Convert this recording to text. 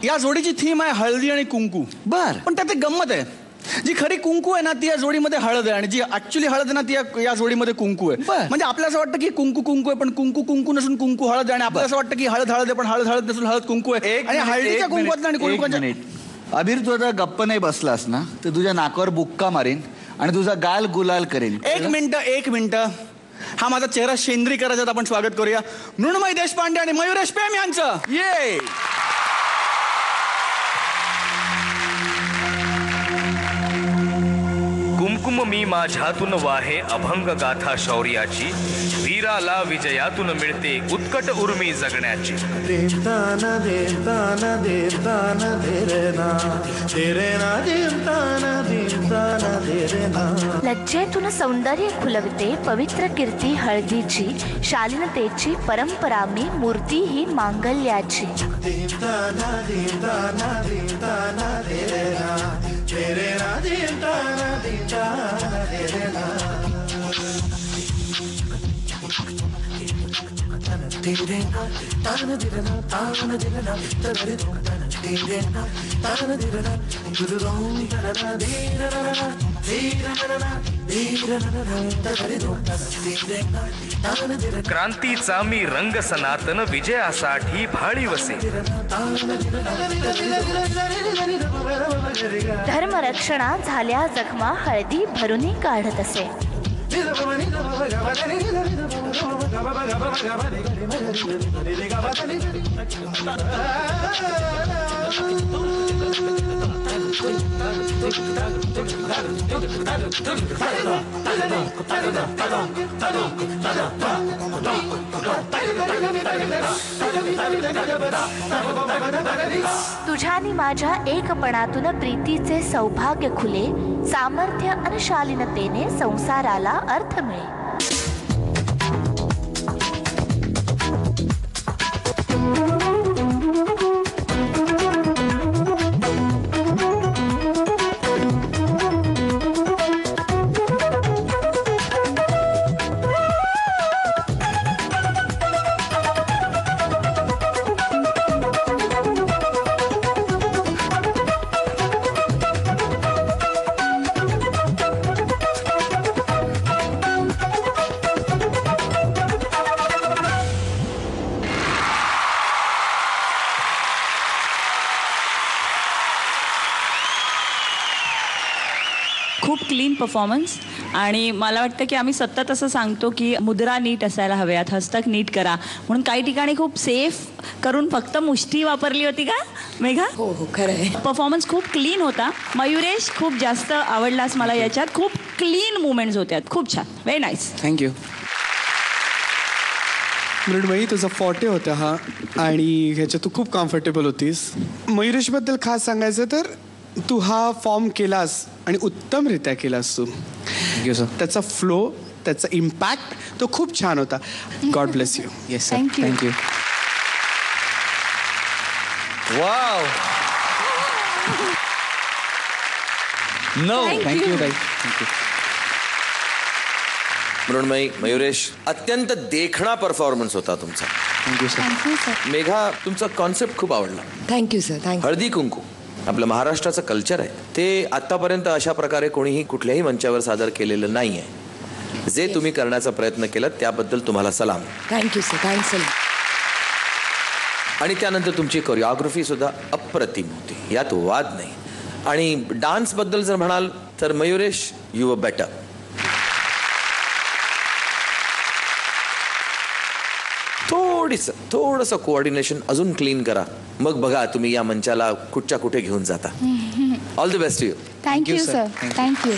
या जोडीची थीम आहे हळदी आणि कुंकू. बर. पण त्यात एक गंमत आहे. जी खरी कुंकू आहे ना ती या जोडीमध्ये हळद आहे आणि जी ऍक्च्युली हळद आहे ना ती या जोडीमध्ये कुंकू आहे. म्हणजे आपल्याला असं वाटतं की कुंकू कुंकू आहे पण कुंकू कुंकू नसून कुंकू हळद आहे आणि आपल्याला असं वाटतं की हळद हळद आहे पण हळद हळद नसून हळद कुंकू आहे. आणि हळदीच्या कुंकवात आणि कुंकवाच्या. अभिर तू आता गप्प नाही बसलास ना तर तुझ्या नाकावर बुक्का मारेन आणि तुझा गाल गुलाल करेन. एक मिनिट. हा माझा चेहरा शेंद्री करायचा. आपण स्वागत करूया मृण्मयी देशपांडे आणि मयुरेश पेम यांचं. ये कुमकुम मी माझ्यातून वाहे अभंग गाथा शौर्याची, वीराला विजयातून मिळते उत्कट उर्मी जगण्याची. लज्जेतून सौंदर्य खुलवते पवित्र कीर्ती हळदीची, शालीनतेची परंपरा मी मूर्ती ही मांगल्याची. क्रांतीचा मी रंग सनातन विजयासाठी भाळी वसे. धर्मरक्षणा झाल्या जखमा हळदी भरुनी काढत असे. तुझ्यानी माझ्या एकपणातून प्रीतीचे सौभाग्य खुले, सामर्थ्य आणि शालीनतेने संसाराला अर्थ मिळे. खूप क्लीन परफॉर्मन्स. आणि मला वाटतं की आम्ही सतत असं सांगतो की मुद्रा नीट असायला हव्यात, हस्तक नीट करा म्हणून. काही ठिकाणी खूप सेफ करून फक्त मुष्टी वापरली होती का मेघा? हो हो खरं आहे. परफॉर्मन्स खूप क्लीन होता. मयुरेश खूप जास्त आवडलास मला याच्यात. खूप क्लीन मुवमेंट्स होत्या. खूप छान. Very nice. थँक्यू. मृण्मयी तुझा फॉटे होता हा आणि ह्याच्यात तू खूप कम्फर्टेबल होतीस. मयुरेशबद्दल खास सांगायचं तर तू हा फॉर्म केलास आणि उत्तमरित्या केलास तू. Thank you sir. त्याचा फ्लो, त्याचा इम्पॅक्ट तो खूप छान होता. God bless you. Yes sir. Thank you. Wow. No thank you ताई. थँक्यू. मृण्मयी, मयुरेश, अत्यंत देखणा परफॉर्मन्स होता तुमचा. Thank you sir. मेघा, तुमचा कॉन्सेप्ट खूप आवडला. Thank you sir. Thank you. Haldi Kunku आपलं महाराष्ट्राचं कल्चर आहे. ते आतापर्यंत अशा प्रकारे कोणीही कुठल्याही मंचावर सादर केलेलं नाही आहे. जे तुम्ही करण्याचा प्रयत्न केला त्याबद्दल तुम्हाला सलाम. Thank you sir. थँक्स. आणि त्यानंतर तुमची कोरिओग्राफी सुद्धा अप्रतिम होती, यात वाद नाही. आणि डान्स बद्दल जर म्हणाल तर मयुरेश, यू वर बेटर. थोडंसं कोऑर्डिनेशन अजून क्लीन करा, मग बघा तुम्ही या मंचाला कुठच्या कुठे घेऊन जाता. All the best to you. Thank you sir. Thank you.